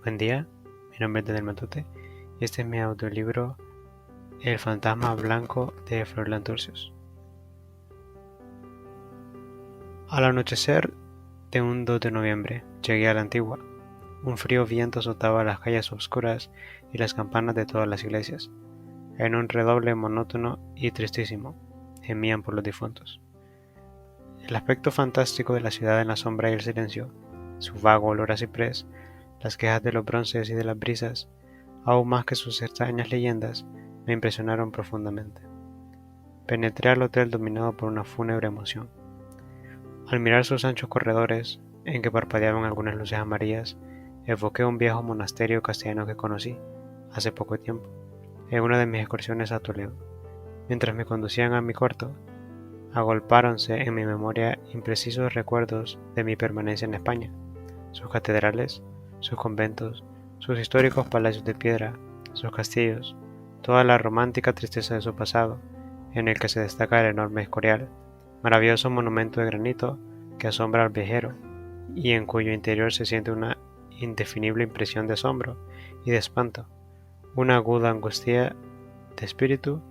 Buen día, mi nombre es Daniel Matute y este es mi audiolibro El fantasma blanco de Froilán Turcios. Al anochecer de un 2 de noviembre llegué a la Antigua. Un frío viento azotaba las calles oscuras y las campanas de todas las iglesias. En un redoble monótono y tristísimo, gemían por los difuntos. El aspecto fantástico de la ciudad en la sombra y el silencio, su vago olor a ciprés, las quejas de los bronces y de las brisas, aún más que sus extrañas leyendas, me impresionaron profundamente. Penetré al hotel dominado por una fúnebre emoción. Al mirar sus anchos corredores, en que parpadeaban algunas luces amarillas, evoqué un viejo monasterio castellano que conocí, hace poco tiempo, en una de mis excursiones a Toledo. Mientras me conducían a mi cuarto, agolpáronse en mi memoria imprecisos recuerdos de mi permanencia en España, sus catedrales, sus conventos, sus históricos palacios de piedra, sus castillos, toda la romántica tristeza de su pasado, en el que se destaca el enorme Escorial, maravilloso monumento de granito que asombra al viajero y en cuyo interior se siente una indefinible impresión de asombro y de espanto, una aguda angustia de espíritu,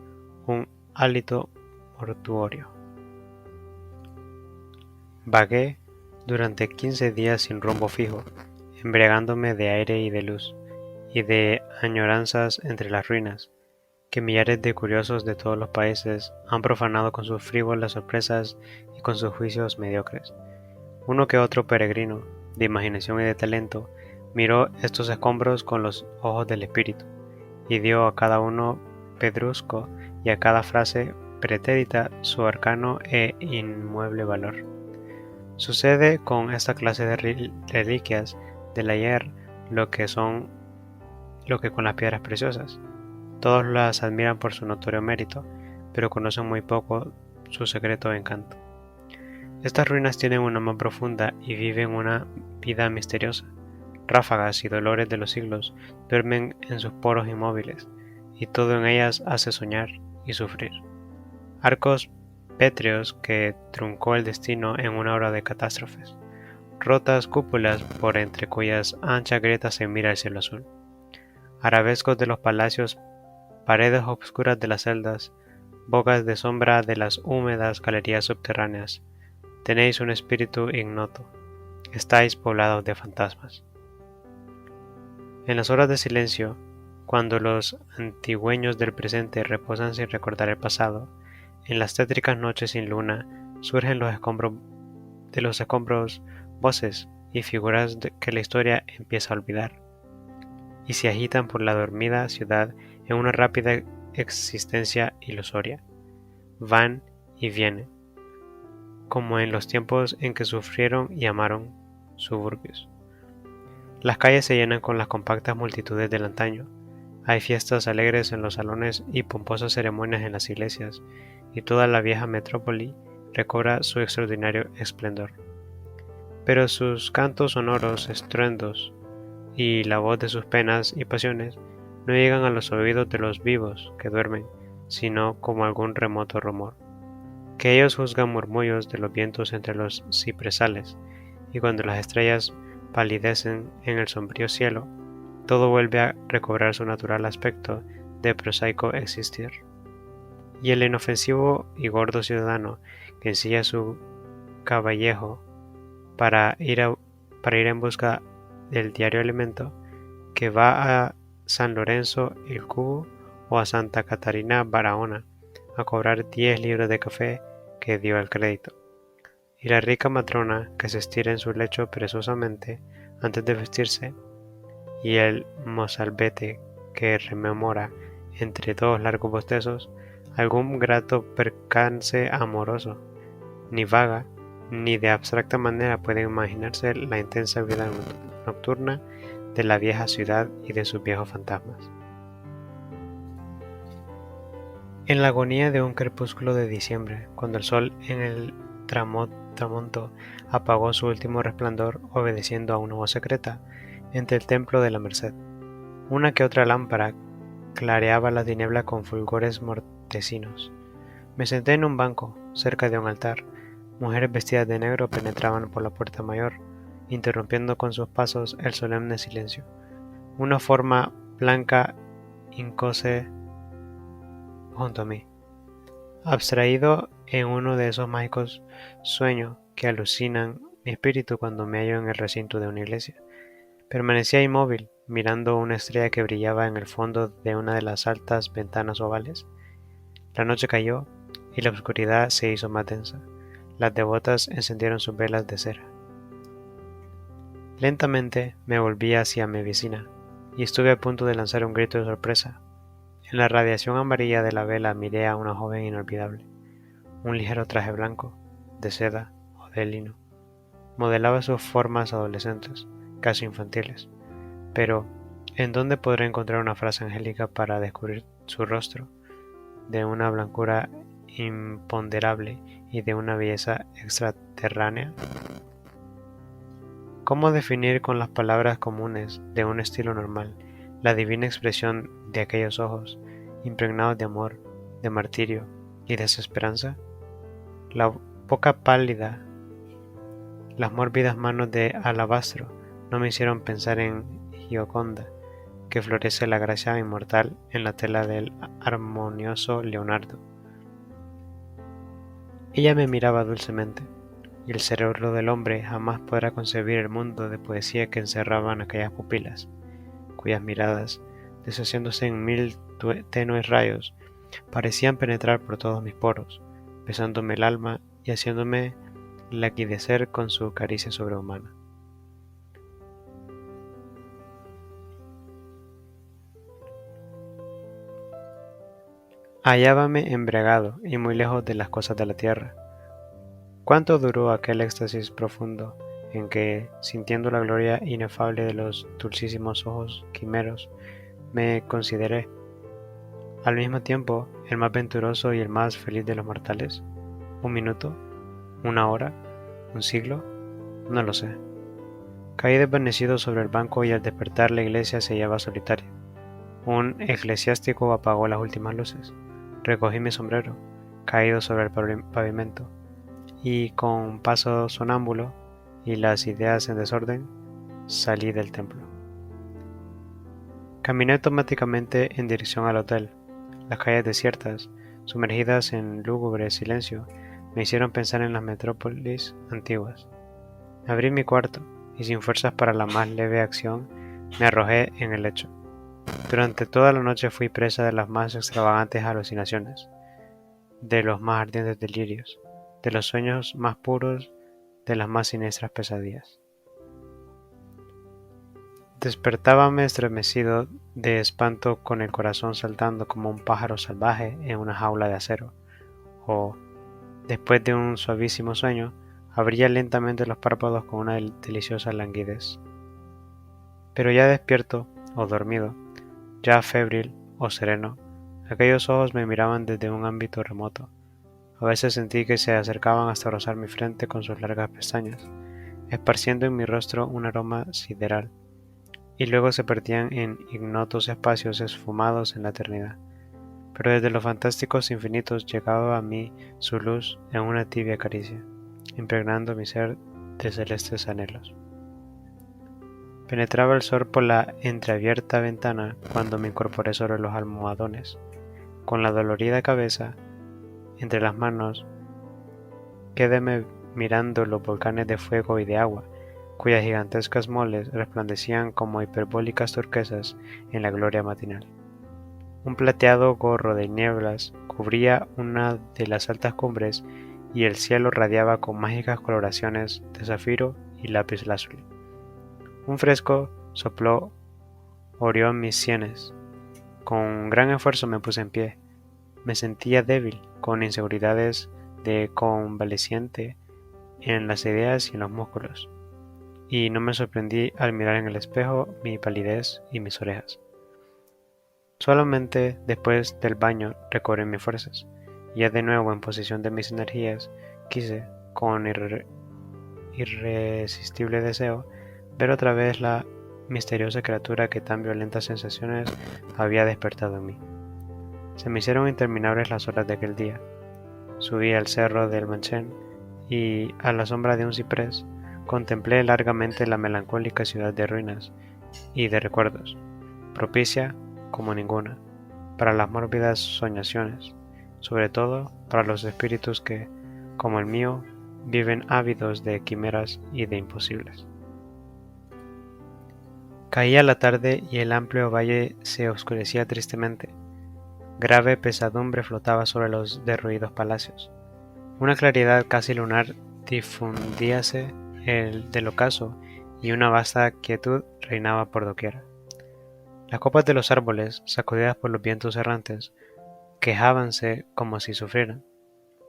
un hálito mortuorio. Vagué durante 15 días sin rumbo fijo, embriagándome de aire y de luz, y de añoranzas entre las ruinas, que millares de curiosos de todos los países han profanado con sus frívolas sorpresas y con sus juicios mediocres. Uno que otro peregrino, de imaginación y de talento, miró estos escombros con los ojos del espíritu, y dio a cada uno pedrusco y a cada frase pretérita su arcano e inmueble valor. Sucede con esta clase de reliquias del ayer lo que con las piedras preciosas. Todos las admiran por su notorio mérito, pero conocen muy poco su secreto encanto. Estas ruinas tienen una alma profunda y viven una vida misteriosa. Ráfagas y dolores de los siglos duermen en sus poros inmóviles, y todo en ellas hace soñar y sufrir. Arcos pétreos que truncó el destino en una hora de catástrofes. Rotas cúpulas por entre cuyas anchas grietas se mira el cielo azul. Arabescos de los palacios, paredes obscuras de las celdas, bocas de sombra de las húmedas galerías subterráneas. Tenéis un espíritu ignoto. Estáis poblados de fantasmas. En las horas de silencio, cuando los antigüeños del presente reposan sin recordar el pasado, en las tétricas noches sin luna, surgen de los escombros voces y figuras que la historia empieza a olvidar, y se agitan por la dormida ciudad en una rápida existencia ilusoria. Van y vienen, como en los tiempos en que sufrieron y amaron suburbios. Las calles se llenan con las compactas multitudes del antaño. Hay fiestas alegres en los salones y pomposas ceremonias en las iglesias, y toda la vieja metrópoli recobra su extraordinario esplendor. Pero sus cantos sonoros, estruendos, y la voz de sus penas y pasiones no llegan a los oídos de los vivos que duermen, sino como algún remoto rumor, que ellos juzgan murmullos de los vientos entre los cipresales, y cuando las estrellas palidecen en el sombrío cielo, todo vuelve a recobrar su natural aspecto de prosaico existir. Y el inofensivo y gordo ciudadano que ensilla su caballejo para ir en busca del diario alimento, que va a San Lorenzo el Cubo o a Santa Catarina Barahona a cobrar 10 libras de café que dio al crédito, y la rica matrona que se estira en su lecho perezosamente antes de vestirse, y el mozalbete que rememora entre dos largos bostezos algún grato percance amoroso. Ni vaga ni de abstracta manera pueden imaginarse la intensa vida nocturna de la vieja ciudad y de sus viejos fantasmas. En la agonía de un crepúsculo de diciembre, cuando el sol en el tramonto apagó su último resplandor obedeciendo a una voz secreta entre el templo de la Merced, una que otra lámpara clareaba la tiniebla con fulgores mortecinos. Me senté en un banco, cerca de un altar. Mujeres vestidas de negro penetraban por la puerta mayor, interrumpiendo con sus pasos el solemne silencio. Una forma blanca hincóse junto a mí, abstraído en uno de esos mágicos sueños que alucinan mi espíritu cuando me hallo en el recinto de una iglesia. Permanecía inmóvil, mirando una estrella que brillaba en el fondo de una de las altas ventanas ovales. La noche cayó y la oscuridad se hizo más densa. Las devotas encendieron sus velas de cera. Lentamente me volví hacia mi vecina y estuve a punto de lanzar un grito de sorpresa. En la radiación amarilla de la vela miré a una joven inolvidable. Un ligero traje blanco, de seda o de lino, modelaba sus formas adolescentes, casi infantiles. Pero, ¿en dónde podré encontrar una frase angélica para descubrir su rostro, de una blancura imponderable y de una belleza extraterránea? ¿Cómo definir con las palabras comunes de un estilo normal la divina expresión de aquellos ojos, impregnados de amor, de martirio y desesperanza? La boca pálida, las mórbidas manos de alabastro no me hicieron pensar en Gioconda, que florece la gracia inmortal en la tela del armonioso Leonardo. Ella me miraba dulcemente, y el cerebro del hombre jamás podrá concebir el mundo de poesía que encerraban aquellas pupilas, cuyas miradas, deshaciéndose en mil tenues rayos, parecían penetrar por todos mis poros, besándome el alma y haciéndome languidecer con su caricia sobrehumana. Hallábame embriagado y muy lejos de las cosas de la tierra. ¿Cuánto duró aquel éxtasis profundo en que, sintiendo la gloria inefable de los dulcísimos ojos quimeros, me consideré, al mismo tiempo, el más venturoso y el más feliz de los mortales? ¿Un minuto? ¿Una hora? ¿Un siglo? No lo sé. Caí desvanecido sobre el banco y al despertar la iglesia se hallaba solitaria. Un eclesiástico apagó las últimas luces. Recogí mi sombrero, caído sobre el pavimento, y con paso sonámbulo y las ideas en desorden, salí del templo. Caminé automáticamente en dirección al hotel. Las calles desiertas, sumergidas en lúgubre silencio, me hicieron pensar en las metrópolis antiguas. Abrí mi cuarto y sin fuerzas para la más leve acción, me arrojé en el lecho. Durante toda la noche fui presa de las más extravagantes alucinaciones, de los más ardientes delirios, de los sueños más puros, de las más siniestras pesadillas. Despertábame estremecido de espanto con el corazón saltando como un pájaro salvaje en una jaula de acero, o, después de un suavísimo sueño, abría lentamente los párpados con una deliciosa languidez. Pero ya despierto o dormido, ya febril o sereno, aquellos ojos me miraban desde un ámbito remoto. A veces sentí que se acercaban hasta rozar mi frente con sus largas pestañas, esparciendo en mi rostro un aroma sideral, y luego se perdían en ignotos espacios esfumados en la eternidad. Pero desde los fantásticos infinitos llegaba a mí su luz en una tibia caricia, impregnando mi ser de celestes anhelos. Penetraba el sol por la entreabierta ventana cuando me incorporé sobre los almohadones, con la dolorida cabeza entre las manos. Quédeme mirando los volcanes de fuego y de agua, cuyas gigantescas moles resplandecían como hiperbólicas turquesas en la gloria matinal. Un plateado gorro de nieblas cubría una de las altas cumbres y el cielo radiaba con mágicas coloraciones de zafiro y lapislázuli. Un fresco sopló orió mis sienes. Con gran esfuerzo me puse en pie. Me sentía débil, con inseguridades de convaleciente en las ideas y en los músculos, y no me sorprendí al mirar en el espejo mi palidez y mis orejas. Solamente después del baño recobré mis fuerzas, y ya de nuevo en posesión de mis energías, quise, con irresistible deseo, ver otra vez la misteriosa criatura que tan violentas sensaciones había despertado en mí. Se me hicieron interminables las horas de aquel día. Subí al cerro del Manchén y, a la sombra de un ciprés, contemplé largamente la melancólica ciudad de ruinas y de recuerdos, propicia como ninguna para las mórbidas soñaciones, sobre todo para los espíritus que, como el mío, viven ávidos de quimeras y de imposibles. Caía la tarde y el amplio valle se oscurecía tristemente. Grave pesadumbre flotaba sobre los derruidos palacios. Una claridad casi lunar difundíase del ocaso y una vasta quietud reinaba por doquiera. Las copas de los árboles, sacudidas por los vientos errantes, quejábanse como si sufrieran.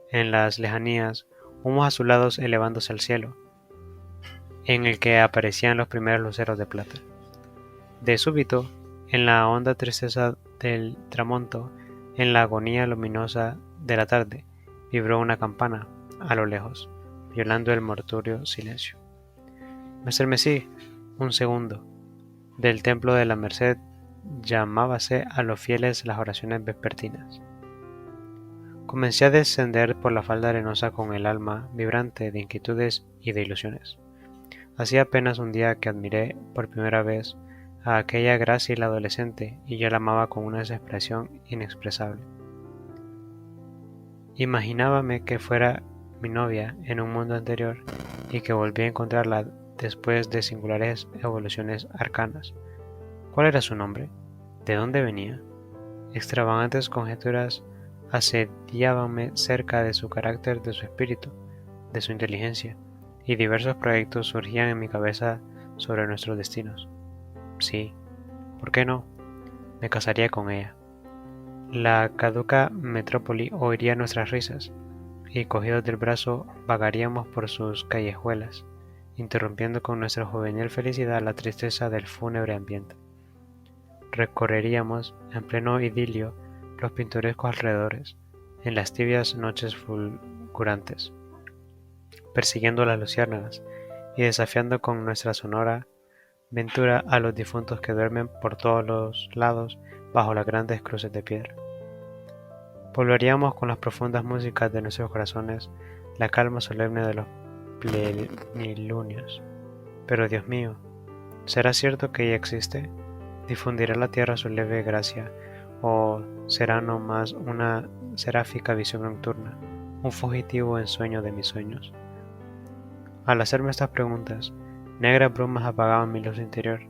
En las lejanías, humos azulados elevándose al cielo, en el que aparecían los primeros luceros de plata. De súbito, en la honda tristeza del tramonto, en la agonía luminosa de la tarde, vibró una campana, a lo lejos, violando el mortuorio silencio. Me estremecí un segundo. Del templo de la Merced llamábase a los fieles las oraciones vespertinas. Comencé a descender por la falda arenosa con el alma vibrante de inquietudes y de ilusiones. Hacía apenas un día que admiré por primera vez a aquella grácil adolescente y yo la amaba con una desesperación inexpresable. Imaginábame que fuera mi novia en un mundo anterior y que volví a encontrarla después de singulares evoluciones arcanas. ¿Cuál era su nombre? ¿De dónde venía? Extravagantes conjeturas asediábanme cerca de su carácter, de su espíritu, de su inteligencia, y diversos proyectos surgían en mi cabeza sobre nuestros destinos. Sí, ¿por qué no? Me casaría con ella. La caduca metrópoli oiría nuestras risas, y cogidos del brazo vagaríamos por sus callejuelas, interrumpiendo con nuestra juvenil felicidad la tristeza del fúnebre ambiente. Recorreríamos, en pleno idilio, los pintorescos alrededores, en las tibias noches fulgurantes, persiguiendo las luciérnagas y desafiando con nuestra sonora ventura a los difuntos que duermen por todos los lados bajo las grandes cruces de piedra. Volveríamos con las profundas músicas de nuestros corazones la calma solemne de los plenilunios. Pero Dios mío, ¿será cierto que ella existe? ¿Difundirá la tierra su leve gracia? ¿O será no más una seráfica visión nocturna, un fugitivo ensueño de mis sueños? Al hacerme estas preguntas, negras brumas apagaban mi luz interior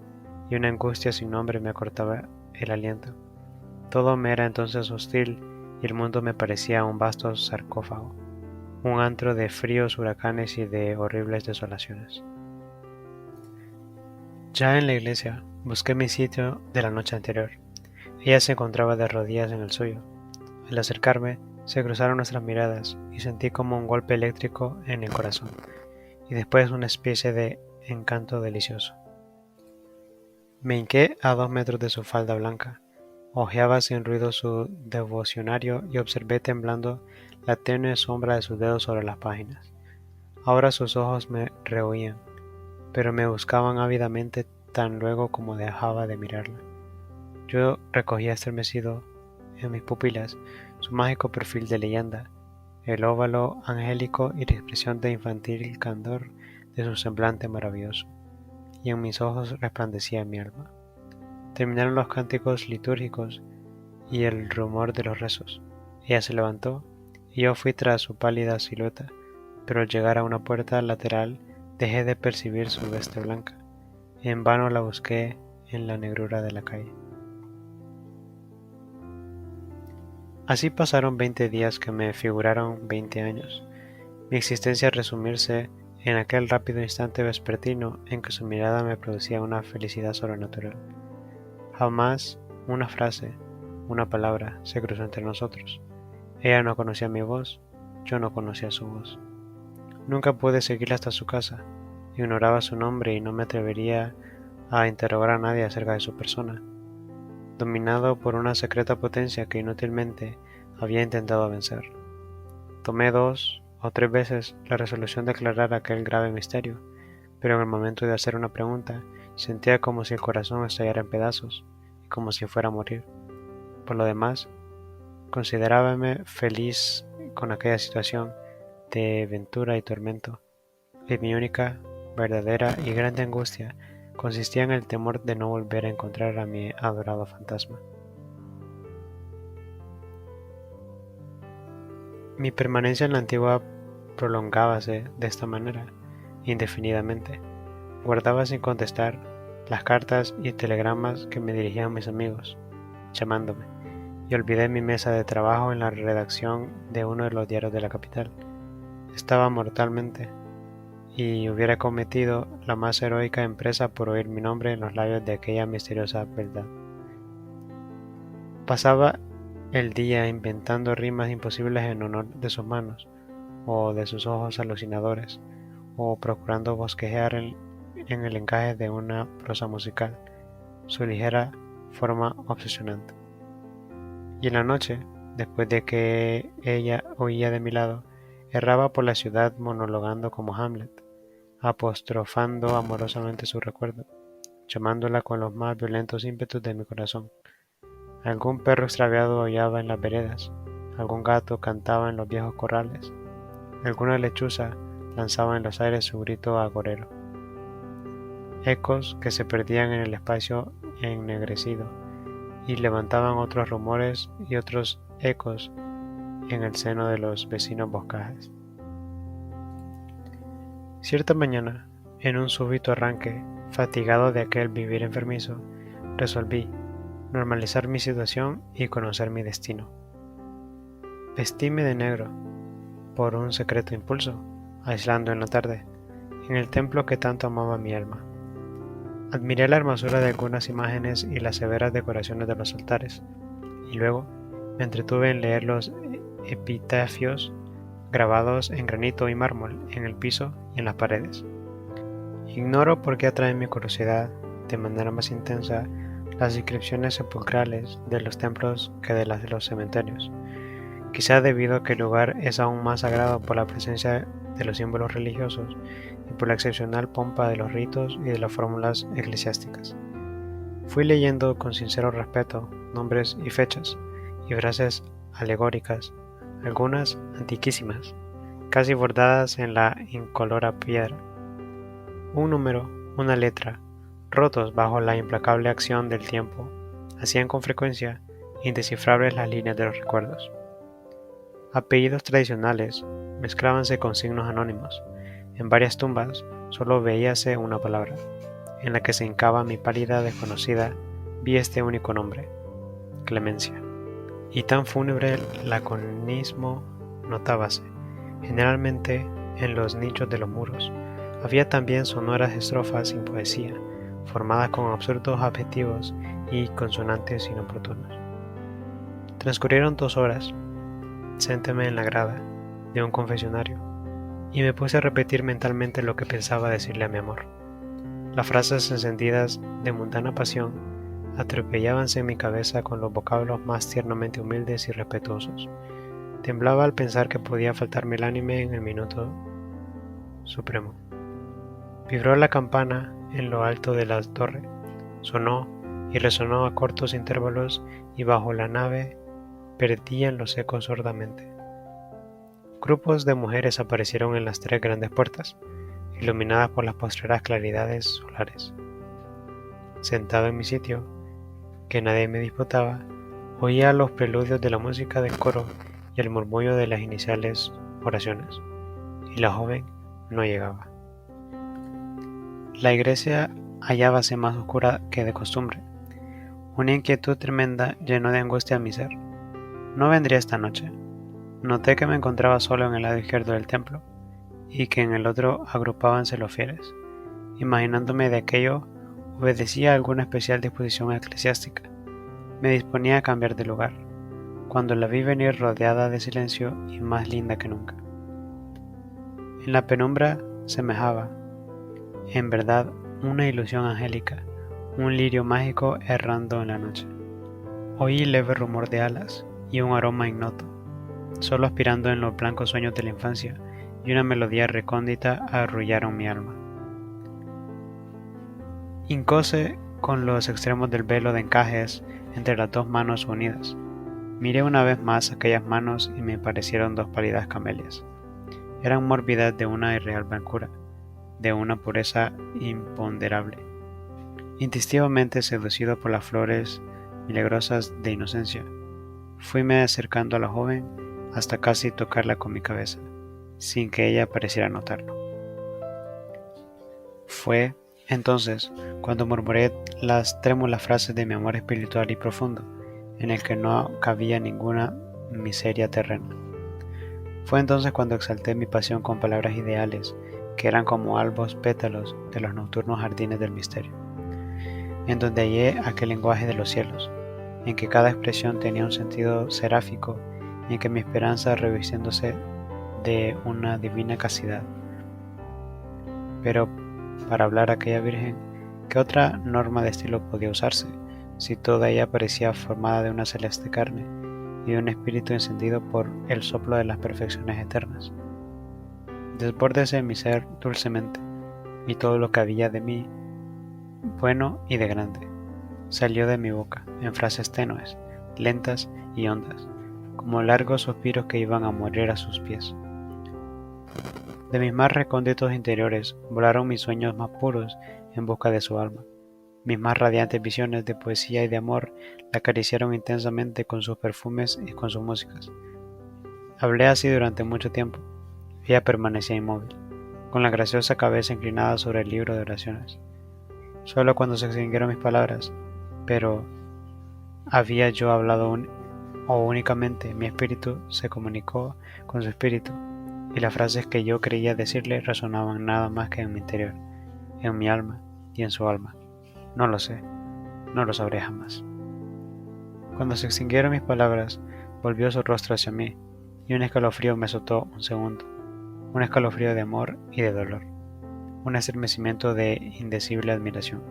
y una angustia sin nombre me cortaba el aliento. Todo me era entonces hostil y el mundo me parecía un vasto sarcófago, un antro de fríos huracanes y de horribles desolaciones. Ya en la iglesia busqué mi sitio de la noche anterior. Ella se encontraba de rodillas en el suyo. Al acercarme, se cruzaron nuestras miradas y sentí como un golpe eléctrico en el corazón, y después una especie de encanto delicioso. Me hinqué a 2 metros de su falda blanca, hojeaba sin ruido su devocionario y observé temblando la tenue sombra de sus dedos sobre las páginas. Ahora sus ojos me rehuían, pero me buscaban ávidamente tan luego como dejaba de mirarla. Yo recogía estremecido en mis pupilas su mágico perfil de leyenda, el óvalo angélico y la expresión de infantil candor de su semblante maravilloso, y en mis ojos resplandecía mi alma. Terminaron los cánticos litúrgicos y el rumor de los rezos. Ella se levantó y yo fui tras su pálida silueta, pero al llegar a una puerta lateral dejé de percibir su veste blanca. En vano la busqué en la negrura de la calle. Así pasaron 20 días que me figuraron 20 años, mi existencia resumirse en aquel rápido instante vespertino en que su mirada me producía una felicidad sobrenatural. Jamás una frase, una palabra se cruzó entre nosotros. Ella no conocía mi voz, yo no conocía su voz. Nunca pude seguirla hasta su casa. Ignoraba su nombre y no me atrevería a interrogar a nadie acerca de su persona, dominado por una secreta potencia que inútilmente había intentado vencer. Tomé 2 o 3 veces la resolución de aclarar aquel grave misterio, pero en el momento de hacer una pregunta sentía como si el corazón estallara en pedazos y como si fuera a morir. Por lo demás, considerábame feliz con aquella situación de ventura y tormento, y mi única, verdadera y grande angustia consistía en el temor de no volver a encontrar a mi adorado fantasma. Mi permanencia en la antigua prolongábase de esta manera, indefinidamente. Guardaba sin contestar las cartas y telegramas que me dirigían mis amigos, llamándome, y olvidé mi mesa de trabajo en la redacción de uno de los diarios de la capital. Estaba mortalmente, y hubiera cometido la más heroica empresa por oír mi nombre en los labios de aquella misteriosa beldad. Pasaba el día inventando rimas imposibles en honor de sus manos, o de sus ojos alucinadores, o procurando bosquejar en el encaje de una prosa musical, su ligera forma obsesionante. Y en la noche, después de que ella huía de mi lado, erraba por la ciudad monologando como Hamlet, apostrofando amorosamente su recuerdo, llamándola con los más violentos ímpetus de mi corazón. Algún perro extraviado aullaba en las veredas, algún gato cantaba en los viejos corrales, alguna lechuza lanzaba en los aires su grito agorero. Ecos que se perdían en el espacio ennegrecido y levantaban otros rumores y otros ecos en el seno de los vecinos boscajes. Cierta mañana, en un súbito arranque, fatigado de aquel vivir enfermizo, resolví normalizar mi situación y conocer mi destino. Vestíme de negro, por un secreto impulso, aislando en la tarde, en el templo que tanto amaba mi alma. Admiré la hermosura de algunas imágenes y las severas decoraciones de los altares, y luego me entretuve en leer los epitafios grabados en granito y mármol en el piso y en las paredes. Ignoro por qué atrae mi curiosidad de manera más intensa las inscripciones sepulcrales de los templos que de las de los cementerios, quizá debido a que el lugar es aún más sagrado por la presencia de los símbolos religiosos y por la excepcional pompa de los ritos y de las fórmulas eclesiásticas. Fui leyendo con sincero respeto nombres y fechas y frases alegóricas, algunas antiquísimas, casi bordadas en la incolora piedra. Un número, una letra, rotos bajo la implacable acción del tiempo, hacían con frecuencia indescifrables las líneas de los recuerdos. Apellidos tradicionales mezclábanse con signos anónimos. En varias tumbas solo veíase una palabra, en la que se hincaba mi pálida desconocida, vi este único nombre, Clemencia. Y tan fúnebre laconismo notábase, generalmente en los nichos de los muros. Había también sonoras estrofas sin poesía, formadas con absurdos adjetivos y consonantes inoportunos. Transcurrieron 2 horas, sentéme en la grada de un confesionario, y me puse a repetir mentalmente lo que pensaba decirle a mi amor. Las frases encendidas de mundana pasión atropellábanse en mi cabeza con los vocablos más tiernamente humildes y respetuosos. Temblaba al pensar que podía faltarme el ánime en el minuto supremo. Vibró la campana en lo alto de la torre, sonó y resonó a cortos intervalos y bajo la nave perdían los ecos sordamente. Grupos de mujeres aparecieron en las 3 grandes puertas, iluminadas por las postreras claridades solares. Sentado en mi sitio, que nadie me disputaba, oía los preludios de la música del coro y el murmullo de las iniciales oraciones, y la joven no llegaba. La iglesia hallábase más oscura que de costumbre. Una inquietud tremenda llenó de angustia mi ser. No vendría esta noche. Noté que me encontraba solo en el lado izquierdo del templo, y que en el otro agrupábanse los fieles. Imaginándome de aquello, obedecía a alguna especial disposición eclesiástica. Me disponía a cambiar de lugar, cuando la vi venir rodeada de silencio y más linda que nunca. En la penumbra semejaba, en verdad, una ilusión angélica, un lirio mágico errando en la noche. Oí leve rumor de alas y un aroma ignoto, solo aspirando en los blancos sueños de la infancia, y una melodía recóndita arrullaron mi alma. Hincóse con los extremos del velo de encajes entre las 2 manos unidas. Miré una vez más aquellas manos y me parecieron 2 pálidas camelias. Eran mórbidas de una irreal blancura, de una pureza imponderable, Instintivamente seducido por las flores milagrosas de inocencia, fuime acercando a la joven hasta casi tocarla con mi cabeza, sin que ella pareciera notarlo. Fue entonces cuando murmuré las trémulas frases de mi amor espiritual y profundo, en el que no cabía ninguna miseria terrena. Fue entonces cuando exalté mi pasión con palabras ideales, que eran como albos pétalos de los nocturnos jardines del misterio, en donde hallé aquel lenguaje de los cielos, en que cada expresión tenía un sentido seráfico y en que mi esperanza revistiéndose de una divina castidad. Pero para hablar a aquella virgen, ¿qué otra norma de estilo podía usarse, si toda ella parecía formada de una celeste carne y de un espíritu encendido por el soplo de las perfecciones eternas? Desbórdese mi ser dulcemente, y todo lo que había de mí, bueno y de grande, salió de mi boca en frases tenues, lentas y hondas, como largos suspiros que iban a morir a sus pies. De mis más recónditos interiores volaron mis sueños más puros en busca de su alma. Mis más radiantes visiones de poesía y de amor la acariciaron intensamente con sus perfumes y con sus músicas. Hablé así durante mucho tiempo. Ella permanecía inmóvil, con la graciosa cabeza inclinada sobre el libro de oraciones. Solo cuando se extinguieron mis palabras, pero había yo hablado o únicamente mi espíritu se comunicó con su espíritu, y las frases que yo creía decirle resonaban nada más que en mi interior, en mi alma y en su alma. No lo sé, no lo sabré jamás. Cuando se extinguieron mis palabras, volvió su rostro hacia mí, y un escalofrío me azotó un segundo, un escalofrío de amor y de dolor, un estremecimiento de indecible admiración,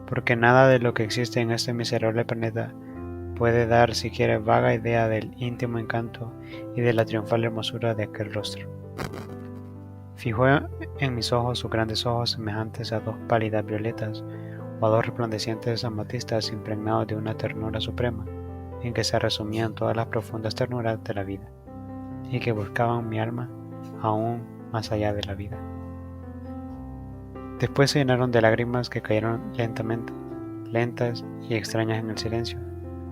porque nada de lo que existe en este miserable planeta puede dar siquiera vaga idea del íntimo encanto y de la triunfal hermosura de aquel rostro. Fijó en mis ojos sus grandes ojos semejantes a dos pálidas violetas o a dos resplandecientes amatistas impregnados de una ternura suprema, en que se resumían todas las profundas ternuras de la vida, y que buscaban mi alma aún más allá de la vida. Después se llenaron de lágrimas que cayeron lentamente, lentas y extrañas en el silencio,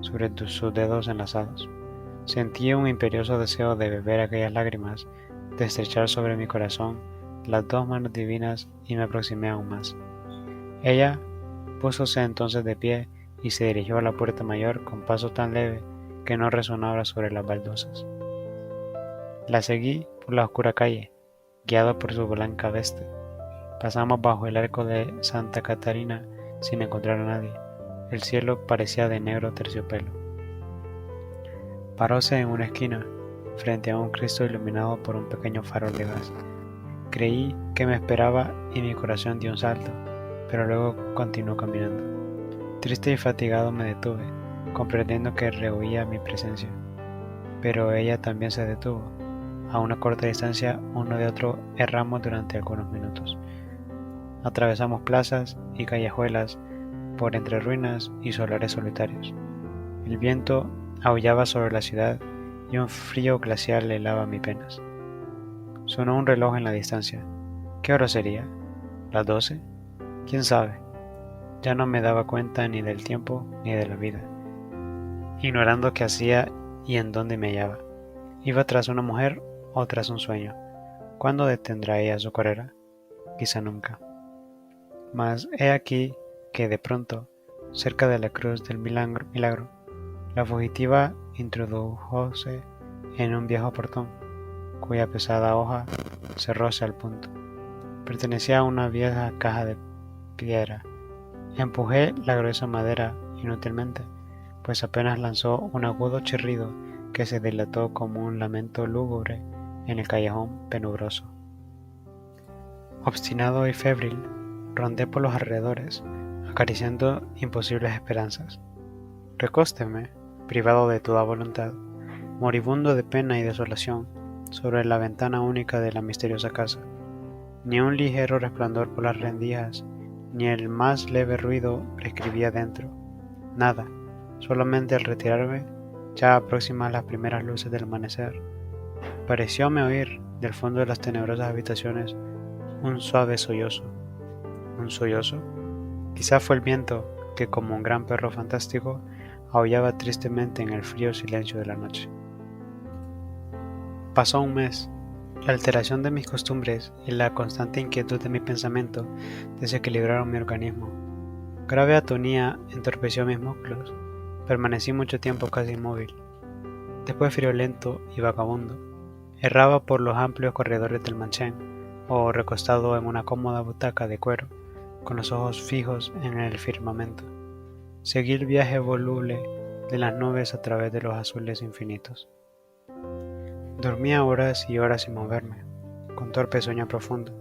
sobre sus dedos enlazados. Sentí un imperioso deseo de beber aquellas lágrimas, de estrechar sobre mi corazón las dos manos divinas, y me aproximé aún más. Ella púsose entonces de pie y se dirigió a la puerta mayor con paso tan leve que no resonaba sobre las baldosas. La seguí por la oscura calle, guiado por su blanca veste. Pasamos bajo el arco de Santa Catarina sin encontrar a nadie. El cielo parecía de negro terciopelo. Paróse en una esquina, frente a un Cristo iluminado por un pequeño farol de gas. Creí que me esperaba y mi corazón dio un salto, pero luego continuó caminando. Triste y fatigado me detuve, comprendiendo que rehuía mi presencia. Pero ella también se detuvo. A una corta distancia, uno de otro erramos durante algunos minutos. Atravesamos plazas y callejuelas, por entre ruinas y solares solitarios. El viento aullaba sobre la ciudad y un frío glacial helaba mis penas. Sonó un reloj en la distancia. ¿Qué hora sería? ¿Las 12? ¿Quién sabe? Ya no me daba cuenta ni del tiempo ni de la vida, ignorando qué hacía y en dónde me hallaba. ¿Iba tras una mujer o tras un sueño? ¿Cuándo detendrá ella su carrera? Quizá nunca. Mas he aquí que de pronto, cerca de la cruz del milagro, la fugitiva introdujóse en un viejo portón, cuya pesada hoja cerróse al punto. Pertenecía a una vieja caja de piedra. Empujé la gruesa madera inútilmente, pues apenas lanzó un agudo chirrido que se dilató como un lamento lúgubre en el callejón penumbroso. Obstinado y febril, rondé por los alrededores, acariciando imposibles esperanzas. Recósteme, privado de toda voluntad, moribundo de pena y desolación, sobre la ventana única de la misteriosa casa. Ni un ligero resplandor por las rendijas, ni el más leve ruido prescribía dentro. Nada, solamente al retirarme, ya próximas las primeras luces del amanecer, parecióme oír, del fondo de las tenebrosas habitaciones, un suave sollozo. ¿Un sollozo? Quizá fue el viento que, como un gran perro fantástico, aullaba tristemente en el frío silencio de la noche. Pasó un mes. La alteración de mis costumbres y la constante inquietud de mi pensamiento desequilibraron mi organismo. Grave atonía entorpeció mis músculos. Permanecí mucho tiempo casi inmóvil. Después friolento y vagabundo. Erraba por los amplios corredores del Manchén, o recostado en una cómoda butaca de cuero, con los ojos fijos en el firmamento. Seguí el viaje voluble de las nubes a través de los azules infinitos. Dormía horas y horas sin moverme, con torpe sueño profundo.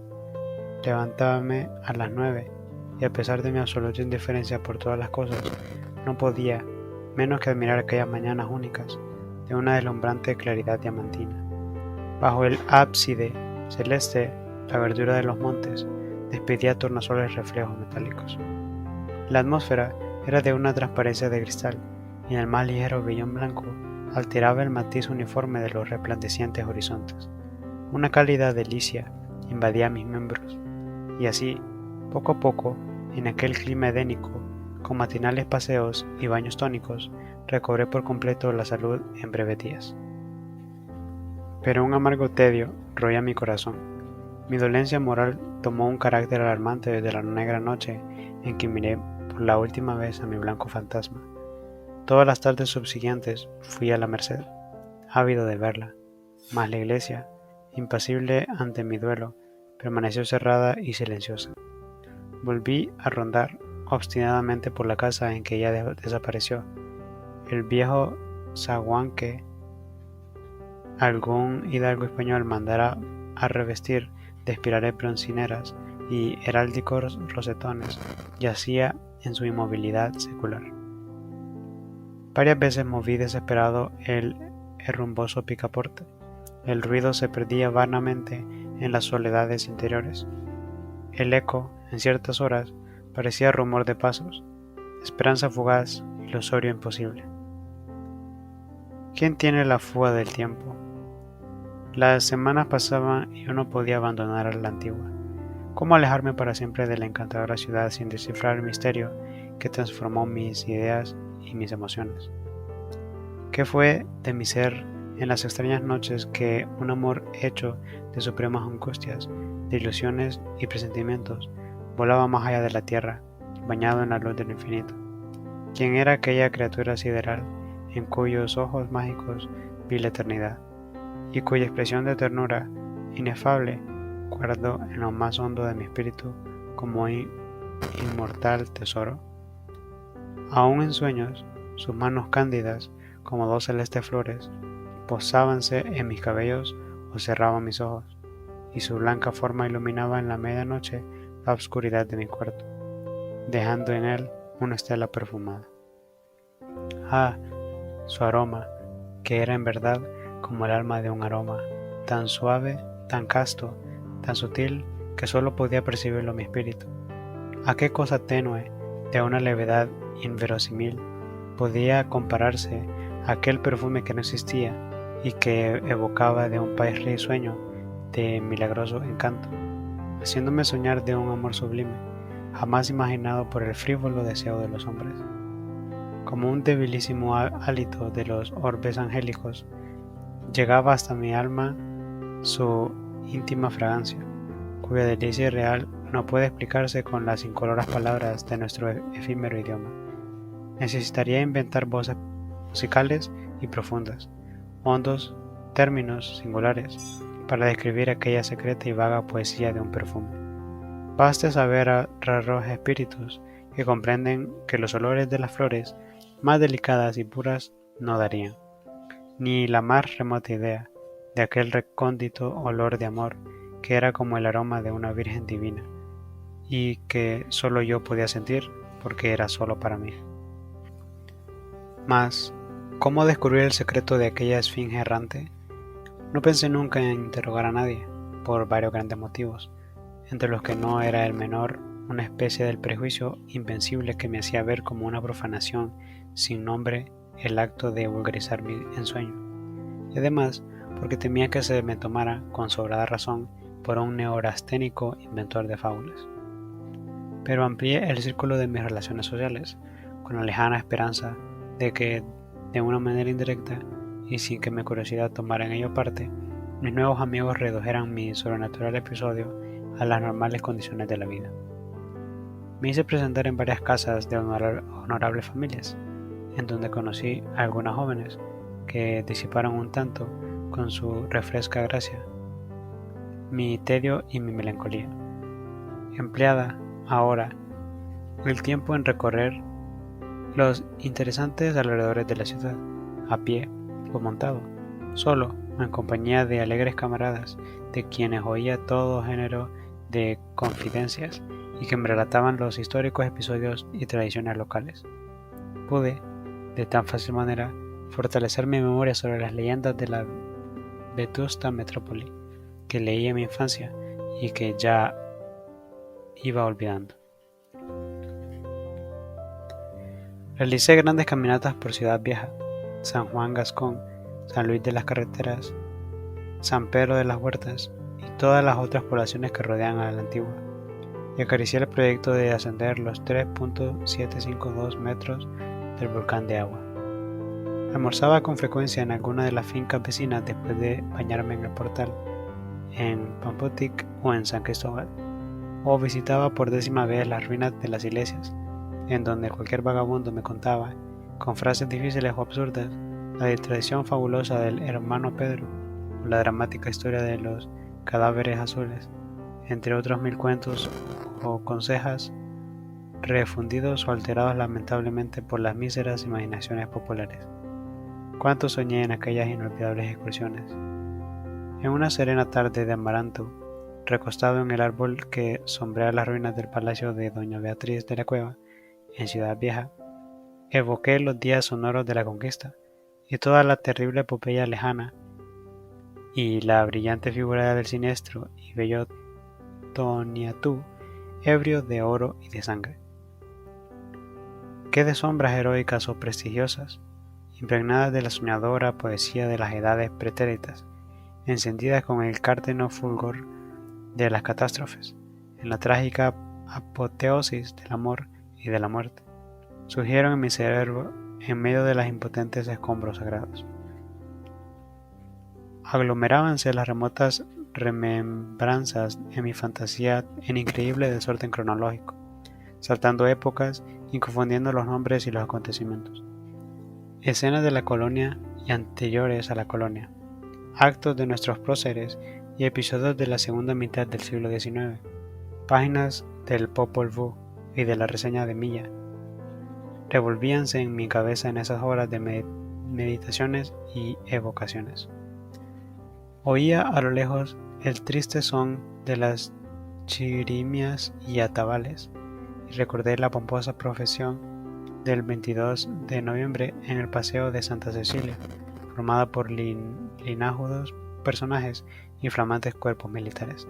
Levantábame a las 9 y a pesar de mi absoluta indiferencia por todas las cosas, no podía menos que admirar aquellas mañanas únicas de una deslumbrante claridad diamantina. Bajo el ábside celeste, la verdura de los montes despedía tornasoles reflejos metálicos. La atmósfera era de una transparencia de cristal y en el más ligero vellón blanco alteraba el matiz uniforme de los resplandecientes horizontes. Una cálida delicia invadía mis miembros, y así, poco a poco, en aquel clima edénico, con matinales paseos y baños tónicos, recobré por completo la salud en breves días. Pero un amargo tedio roía mi corazón. Mi dolencia moral tomó un carácter alarmante desde la negra noche en que miré por la última vez a mi blanco fantasma. Todas las tardes subsiguientes fui a la Merced, ávido de verla, mas la iglesia, impasible ante mi duelo, permaneció cerrada y silenciosa. Volví a rondar obstinadamente por la casa en que ella desapareció. El viejo zaguán que algún hidalgo español mandara a revestir de espirales broncineras y heráldicos rosetones yacía en su inmovilidad secular. Varias veces moví desesperado el herrumboso picaporte. El ruido se perdía vanamente en las soledades interiores. El eco, en ciertas horas, parecía rumor de pasos, esperanza fugaz, ilusorio imposible. ¿Quién tiene la fuga del tiempo? Las semanas pasaban y yo no podía abandonar a la antigua. ¿Cómo alejarme para siempre de la encantadora ciudad sin descifrar el misterio que transformó mis ideas y mis emociones? ¿Qué fue de mi ser en las extrañas noches que un amor hecho de supremas angustias, de ilusiones y presentimientos volaba más allá de la tierra, bañado en la luz del infinito? ¿Quién era aquella criatura sideral en cuyos ojos mágicos vi la eternidad y cuya expresión de ternura inefable guardo en lo más hondo de mi espíritu como inmortal tesoro? Aún en sueños, sus manos cándidas como dos celestes flores posábanse en mis cabellos o cerraban mis ojos, y su blanca forma iluminaba en la medianoche la oscuridad de mi cuarto, dejando en él una estela perfumada. Ah, su aroma, que era en verdad como el alma de un aroma, tan suave, tan casto, tan sutil, que solo podía percibirlo mi espíritu. ¿A qué cosa tenue, de una levedad inverosímil, podía compararse aquel perfume que no existía y que evocaba de un país risueño de milagroso encanto, haciéndome soñar de un amor sublime, jamás imaginado por el frívolo deseo de los hombres? Como un debilísimo hálito de los orbes angélicos, llegaba hasta mi alma su íntima fragancia, cuya delicia irreal no puede explicarse con las incoloras palabras de nuestro efímero idioma. Necesitaría inventar voces musicales y profundas, hondos términos singulares, para describir aquella secreta y vaga poesía de un perfume. Baste saber a raros espíritus que comprenden que los olores de las flores más delicadas y puras no darían, ni la más remota idea de aquel recóndito olor de amor que era como el aroma de una virgen divina, y que solo yo podía sentir porque era solo para mí. Mas, ¿cómo descubrir el secreto de aquella esfinge errante? No pensé nunca en interrogar a nadie, por varios grandes motivos, entre los que no era el menor una especie del prejuicio invencible que me hacía ver como una profanación sin nombre el acto de vulgarizar mi ensueño, y además porque temía que se me tomara, con sobrada razón, por un neurasténico inventor de fábulas. pero amplié el círculo de mis relaciones sociales, con la lejana esperanza de que, de una manera indirecta y sin que mi curiosidad tomara en ello parte, mis nuevos amigos redujeran mi sobrenatural episodio a las normales condiciones de la vida. Me hice presentar en varias casas de honorables familias, en donde conocí a algunas jóvenes que disiparon un tanto con su refresca gracia mi tedio y mi melancolía. Empleada, ahora, el tiempo en recorrer los interesantes alrededores de la ciudad, a pie o montado, solo o en compañía de alegres camaradas, de quienes oía todo género de confidencias y que me relataban los históricos episodios y tradiciones locales. Pude, de tan fácil manera, fortalecer mi memoria sobre las leyendas de la vetusta metrópoli que leí en mi infancia y que ya iba olvidando. Realicé grandes caminatas por Ciudad Vieja, San Juan Gascón, San Luis de las Carreteras, San Pedro de las Huertas y todas las otras poblaciones que rodean a la antigua, y acaricié el proyecto de ascender los 3.752 metros del volcán de agua. Almorzaba con frecuencia en alguna de las fincas vecinas después de bañarme en el Portal, en Pampotic o en San Cristóbal, o visitaba por 10ª vez las ruinas de las iglesias, en donde cualquier vagabundo me contaba, con frases difíciles o absurdas, la tradición fabulosa del hermano Pedro, o la dramática historia de los cadáveres azules, entre otros 1000 cuentos o consejas refundidos o alterados lamentablemente por las míseras imaginaciones populares. Cuánto soñé en aquellas inolvidables excursiones. En una serena tarde de amaranto, recostado en el árbol que sombrea las ruinas del palacio de doña Beatriz de la Cueva, en Ciudad Vieja, evoqué los días sonoros de la conquista y toda la terrible epopeya lejana y la brillante figura del siniestro y bello Toniatú, ebrio de oro y de sangre. Qué de sombras heroicas o prestigiosas, impregnadas de la soñadora poesía de las edades pretéritas, encendidas con el cárdeno fulgor de las catástrofes, en la trágica apoteosis del amor y de la muerte, surgieron en mi cerebro en medio de los impotentes escombros sagrados. Aglomerábanse las remotas remembranzas en mi fantasía en increíble desorden cronológico, saltando épocas y confundiendo los nombres y los acontecimientos. Escenas de la colonia y anteriores a la colonia, actos de nuestros próceres y episodios de la segunda mitad del siglo XIX, páginas del Popol Vuh y de la reseña de Milla, revolvíanse en mi cabeza en esas horas de meditaciones y evocaciones. Oía a lo lejos el triste son de las chirimias y atabales, y recordé la pomposa profesión del 22 de noviembre en el Paseo de Santa Cecilia, formada por linajudos personajes y flamantes cuerpos militares.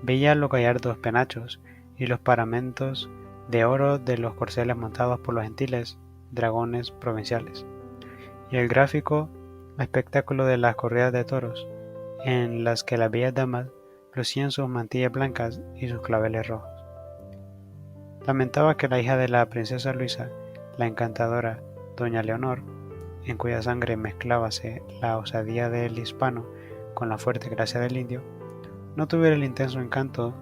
Veía los gallardos penachos y los paramentos de oro de los corceles montados por los gentiles dragones provinciales, y el gráfico espectáculo de las corridas de toros, en las que las bellas damas lucían sus mantillas blancas y sus claveles rojos. Lamentaba que la hija de la princesa Luisa, la encantadora doña Leonor, en cuya sangre mezclábase la osadía del hispano con la fuerte gracia del indio, no tuviera el intenso encanto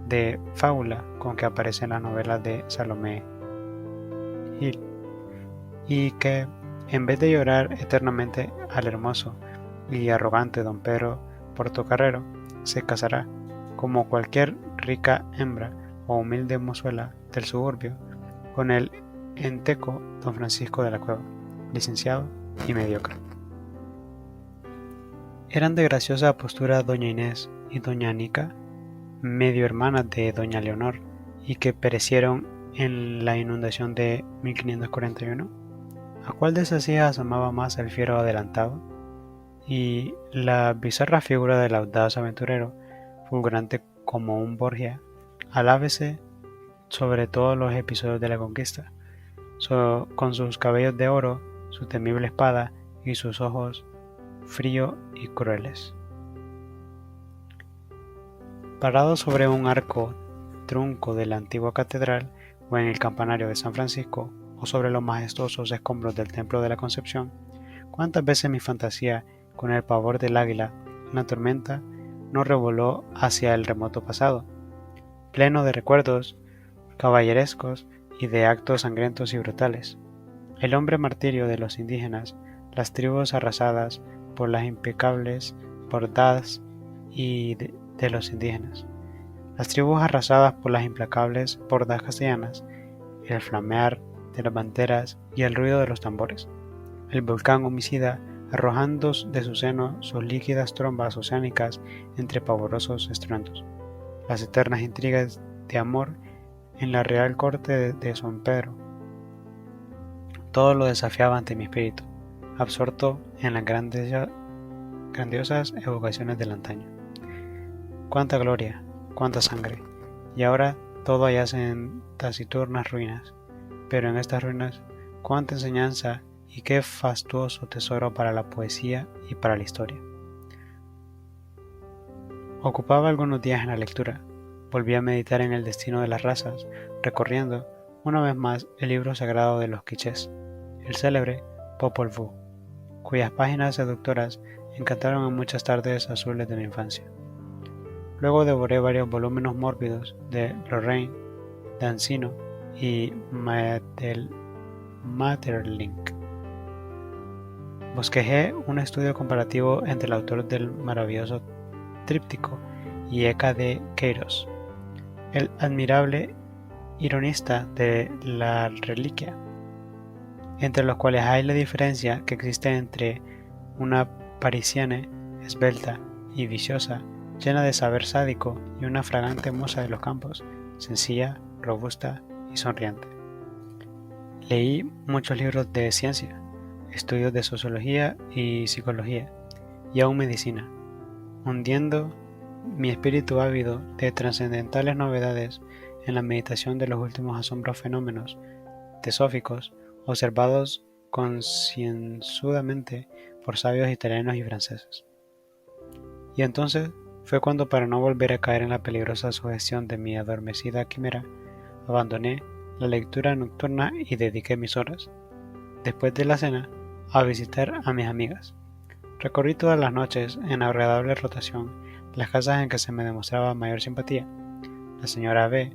de fábula con que aparece en las novelas de Salomé Hill, y que, en vez de llorar eternamente al hermoso y arrogante don Pedro Portocarrero, se casará, como cualquier rica hembra o humilde mozuela del suburbio, con el enteco don Francisco de la Cueva, licenciado y mediocre. Eran de graciosa postura doña Inés y doña Anica, medio hermanas de doña Leonor, y que perecieron en la inundación de 1541. ¿A cuál de esas hijas amaba más el fiero adelantado? Y la bizarra figura del audaz aventurero, fulgurante como un Borgia, alábese sobre todos los episodios de la conquista, con sus cabellos de oro, su temible espada y sus ojos fríos y crueles. Parado sobre un arco trunco de la antigua catedral o en el campanario de San Francisco o sobre los majestuosos escombros del Templo de la Concepción, cuántas veces mi fantasía, con el pavor del águila en la tormenta, no revoló hacia el remoto pasado, pleno de recuerdos caballerescos y de actos sangrientos y brutales. El hombre martirio de los indígenas, las tribus arrasadas por las impecables bordadas y de los indígenas, las tribus arrasadas por las implacables bordas castellanas, el flamear de las banderas y el ruido de los tambores, el volcán homicida arrojando de su seno sus líquidas trombas oceánicas entre pavorosos estruendos, las eternas intrigas de amor en la real corte de San Pedro. Todo lo desafiaba ante mi espíritu, absorto en las grandiosas evocaciones del antaño. Cuánta gloria, cuánta sangre, y ahora todo yace en taciturnas ruinas, pero en estas ruinas cuánta enseñanza y qué fastuoso tesoro para la poesía y para la historia. Ocupaba algunos días en la lectura, volví a meditar en el destino de las razas, recorriendo una vez más el libro sagrado de los quichés, el célebre Popol Vuh, cuyas páginas seductoras encantaron en muchas tardes azules de mi infancia. Luego devoré varios volúmenes mórbidos de Lorraine, Dancino y Maeterlinck. Bosquejé un estudio comparativo entre el autor del maravilloso tríptico y Eca de Queiroz, el admirable ironista de la Reliquia, entre los cuales hay la diferencia que existe entre una parisienne esbelta y viciosa, llena de saber sádico, y una fragante musa de los campos, sencilla, robusta y sonriente. Leí muchos libros de ciencia, estudios de sociología y psicología, y aún medicina, hundiendo mi espíritu ávido de trascendentales novedades en la meditación de los últimos asombros fenómenos teosóficos observados concienzudamente por sabios italianos y franceses. Y entonces fue cuando, para no volver a caer en la peligrosa sugestión de mi adormecida quimera, abandoné la lectura nocturna y dediqué mis horas, después de la cena, a visitar a mis amigas. Recorrí todas las noches, en agradable rotación, las casas en que se me demostraba mayor simpatía. La señora B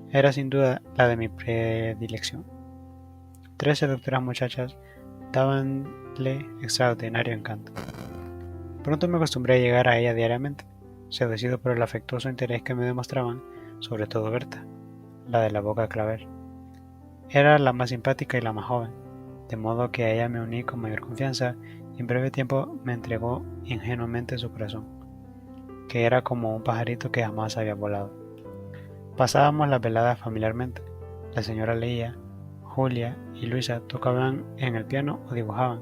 era sin duda la de mi predilección. 3 seductoras muchachas dábanle extraordinario encanto. Pronto me acostumbré a llegar a ella diariamente, seducido por el afectuoso interés que me demostraban, sobre todo Berta, la de la boca clavel. Era la más simpática y la más joven, de modo que a ella me uní con mayor confianza y en breve tiempo me entregó ingenuamente su corazón, que era como un pajarito que jamás había volado. Pasábamos las veladas familiarmente. La señora leía, Julia y Luisa tocaban en el piano o dibujaban,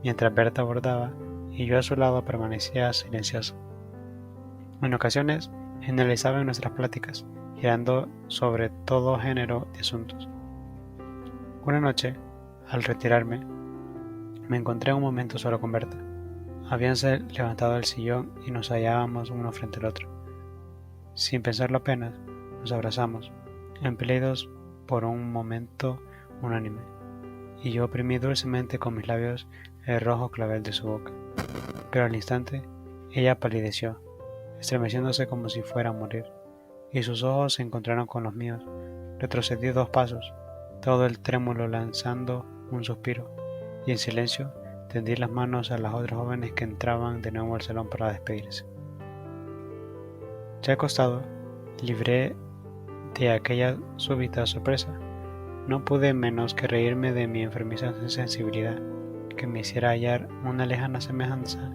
mientras Berta bordaba y yo a su lado permanecía silencioso. En ocasiones generalizaba en nuestras pláticas, girando sobre todo género de asuntos. Una noche, al retirarme, me encontré un momento solo con Berta. Habíanse levantado del sillón y nos hallábamos uno frente al otro. Sin pensarlo apenas, nos abrazamos, impelidos por un momento unánime, y yo oprimí dulcemente con mis labios el rojo clavel de su boca. Pero al instante, ella palideció, estremeciéndose como si fuera a morir, y sus ojos se encontraron con los míos. Retrocedí 2 pasos, todo el trémulo lanzando un suspiro, y en silencio tendí las manos a las otras jóvenes que entraban de nuevo al salón para despedirse. Ya acostado, libré de aquella súbita sorpresa. No pude menos que reírme de mi enfermiza sensibilidad, que me hiciera hallar una lejana semejanza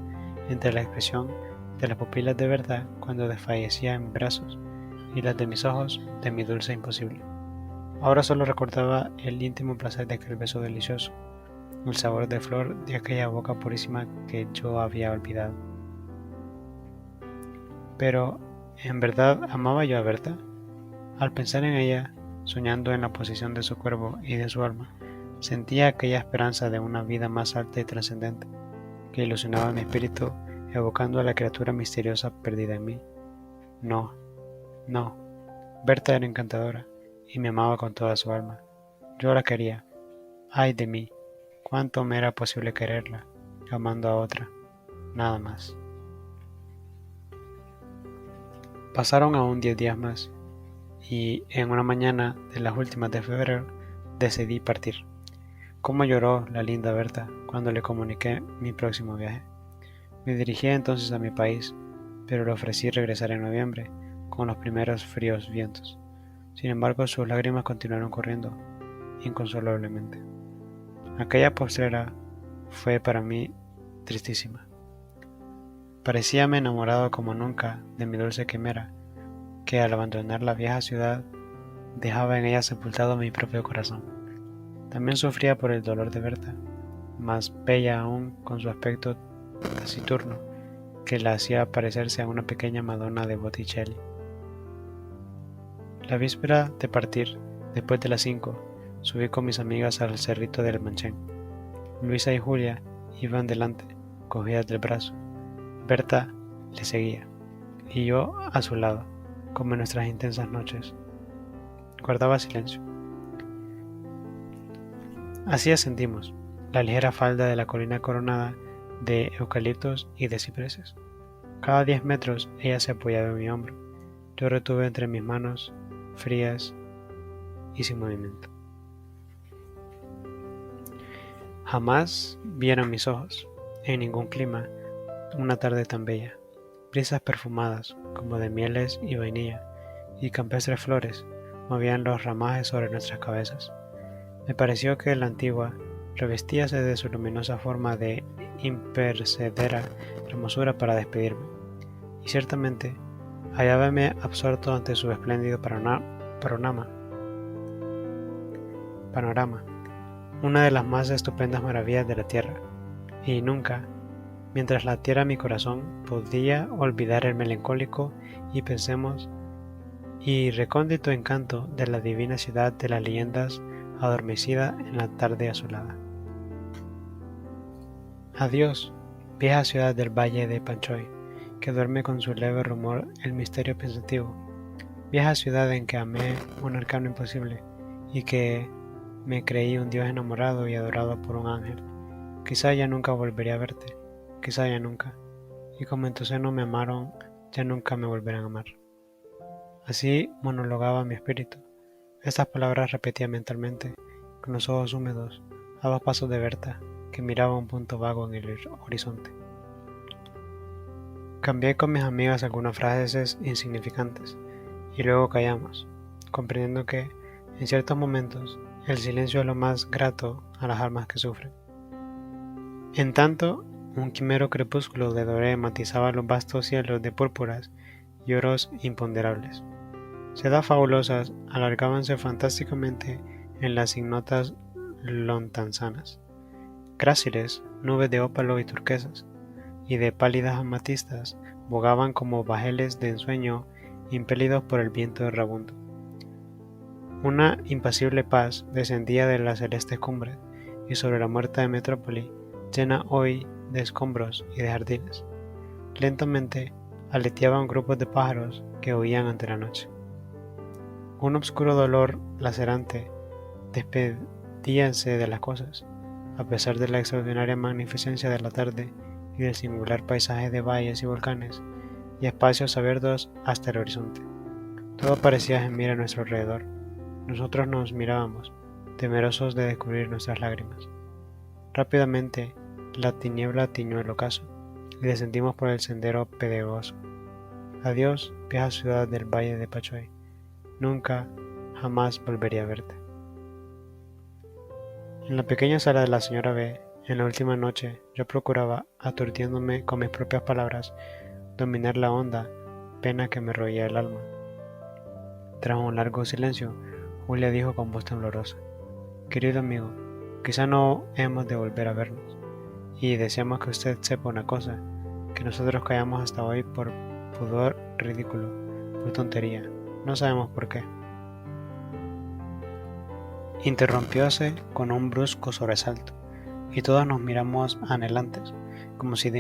entre la expresión de las pupilas de verdad cuando desfallecía en mis brazos y las de mis ojos de mi dulce imposible. Ahora solo recordaba el íntimo placer de aquel beso delicioso, el sabor de flor de aquella boca purísima que yo había olvidado. Pero, ¿en verdad amaba yo a Berta? Al pensar en ella, soñando en la posición de su cuerpo y de su alma, sentía aquella esperanza de una vida más alta y trascendente, que ilusionaba mi espíritu, evocando a la criatura misteriosa perdida en mí. No, Berta era encantadora y me amaba con toda su alma. Yo la quería. ¡Ay de mí! ¿Cuánto me era posible quererla, amando a otra? Nada más. Pasaron aún 10 días más, y en una mañana de las últimas de febrero decidí partir. Cómo lloró la linda Berta cuando le comuniqué mi próximo viaje. Me dirigí entonces a mi país, pero le ofrecí regresar en noviembre, con los primeros fríos vientos. Sin embargo, sus lágrimas continuaron corriendo, inconsolablemente. Aquella postrera fue para mí tristísima. Parecíame enamorado como nunca de mi dulce quimera, que al abandonar la vieja ciudad dejaba en ella sepultado mi propio corazón. También sufría por el dolor de Berta, más bella aún con su aspecto taciturno, que la hacía parecerse a una pequeña Madonna de Botticelli. La víspera de partir, después de las 5, subí con mis amigas al cerrito del Manchén. Luisa y Julia iban delante, cogidas del brazo. Berta le seguía, y yo a su lado, como en nuestras intensas noches. Guardaba silencio. Así ascendimos, la ligera falda de la colina coronada de eucaliptos y de cipreses. Cada 10 metros ella se apoyaba en mi hombro. Yo retuve entre mis manos, frías y sin movimiento. Jamás vieron mis ojos, en ningún clima, una tarde tan bella. Brisas perfumadas, como de mieles y vainilla, y campestres flores, movían los ramajes sobre nuestras cabezas. Me pareció que la antigua revestíase de su luminosa forma de impercedera hermosura para despedirme, y ciertamente hallábame absorto ante su espléndido panorama, una de las más estupendas maravillas de la tierra, y nunca, mientras latiera mi corazón, podía olvidar el melancólico y pensemos y recóndito encanto de la divina ciudad de las leyendas adormecida en la tarde azulada. Adiós, vieja ciudad del valle de Panchoy, que duerme con su leve rumor el misterio pensativo, vieja ciudad en que amé un arcano imposible y que me creí un dios enamorado y adorado por un ángel. Quizá ya nunca volveré a verte, quizá ya nunca, y como en tu seno me amaron, ya nunca me volverán a amar. Así monologaba mi espíritu. Estas palabras repetía mentalmente, con los ojos húmedos, a 2 pasos de Berta, que miraba un punto vago en el horizonte. Cambié con mis amigas algunas frases insignificantes, y luego callamos, comprendiendo que, en ciertos momentos, el silencio es lo más grato a las almas que sufren. En tanto, un quimero crepúsculo de doré matizaba los vastos cielos de púrpuras y oros imponderables. Sedas fabulosas alargábanse fantásticamente en las ignotas lontanzanas. Gráciles, nubes de ópalo y turquesas, y de pálidas amatistas, bogaban como bajeles de ensueño impelidos por el viento errabundo. Una impasible paz descendía de las celestes cumbres, y sobre la muerta metrópoli, llena hoy de escombros y de jardines, lentamente aleteaban grupos de pájaros que huían ante la noche. Un obscuro dolor lacerante despedíase de las cosas, a pesar de la extraordinaria magnificencia de la tarde y del singular paisaje de valles y volcanes, y espacios abiertos hasta el horizonte. Todo parecía gemir a nuestro alrededor. Nosotros nos mirábamos, temerosos de descubrir nuestras lágrimas. Rápidamente, la tiniebla tiñó el ocaso, y descendimos por el sendero pedregoso. Adiós, vieja ciudad del valle de Panchoy. Nunca, jamás volvería a verte. En la pequeña sala de la señora B, en la última noche, yo procuraba, aturdiéndome con mis propias palabras, dominar la honda pena que me roía el alma. Tras un largo silencio, Julia dijo con voz temblorosa: «Querido amigo, quizá no hemos de volver a vernos, y deseamos que usted sepa una cosa, que nosotros callamos hasta hoy por pudor ridículo, por tontería, no sabemos por qué». Interrumpióse con un brusco sobresalto, y todos nos miramos anhelantes, como si de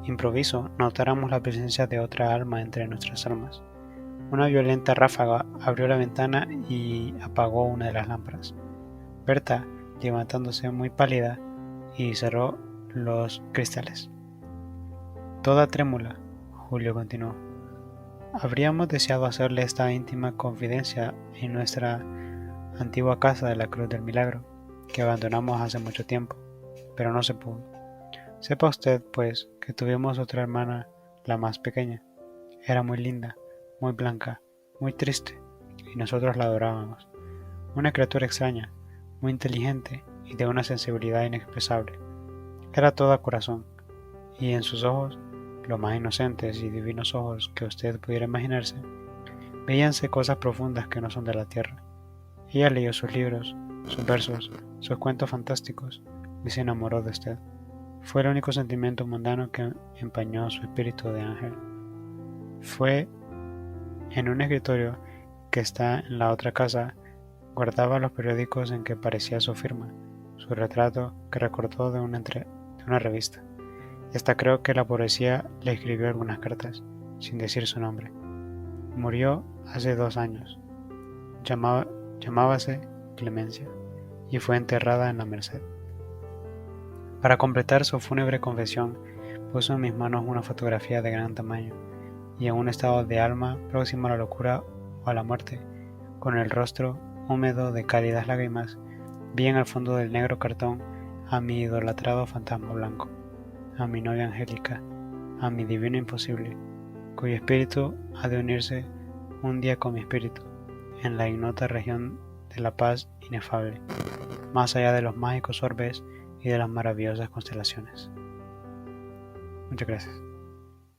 improviso notáramos la presencia de otra alma entre nuestras almas. Una violenta ráfaga abrió la ventana y apagó una de las lámparas. Berta, levantándose muy pálida, y cerró los cristales. Toda trémula, Julio continuó. Habríamos deseado hacerle esta íntima confidencia en nuestra antigua casa de la Cruz del Milagro, que abandonamos hace mucho tiempo, pero no se pudo. Sepa usted, pues, que tuvimos otra hermana, la más pequeña. Era muy linda, muy blanca, muy triste, y nosotros la adorábamos. Una criatura extraña, muy inteligente y de una sensibilidad inexpresable. Era toda corazón, y en sus ojos, los más inocentes y divinos ojos que usted pudiera imaginarse, veíanse cosas profundas que no son de la tierra. Ella leyó sus libros, sus versos, sus cuentos fantásticos, y se enamoró de usted. Fue el único sentimiento mundano que empañó su espíritu de ángel. Fue en un escritorio que está en la otra casa, guardaba los periódicos en que aparecía su firma, su retrato que recortó de una revista. Y hasta creo que la poesía le escribió algunas cartas, sin decir su nombre. Murió hace 2 años. Llamábase Clemencia, y fue enterrada en la Merced. Para completar su fúnebre confesión, puso en mis manos una fotografía de gran tamaño, y en un estado de alma próximo a la locura o a la muerte, con el rostro húmedo de cálidas lágrimas, vi en el fondo del negro cartón a mi idolatrado fantasma blanco, a mi novia angélica, a mi divino imposible, cuyo espíritu ha de unirse un día con mi espíritu, en la ignota región de la paz inefable, más allá de los mágicos orbes y de las maravillosas constelaciones. Muchas gracias.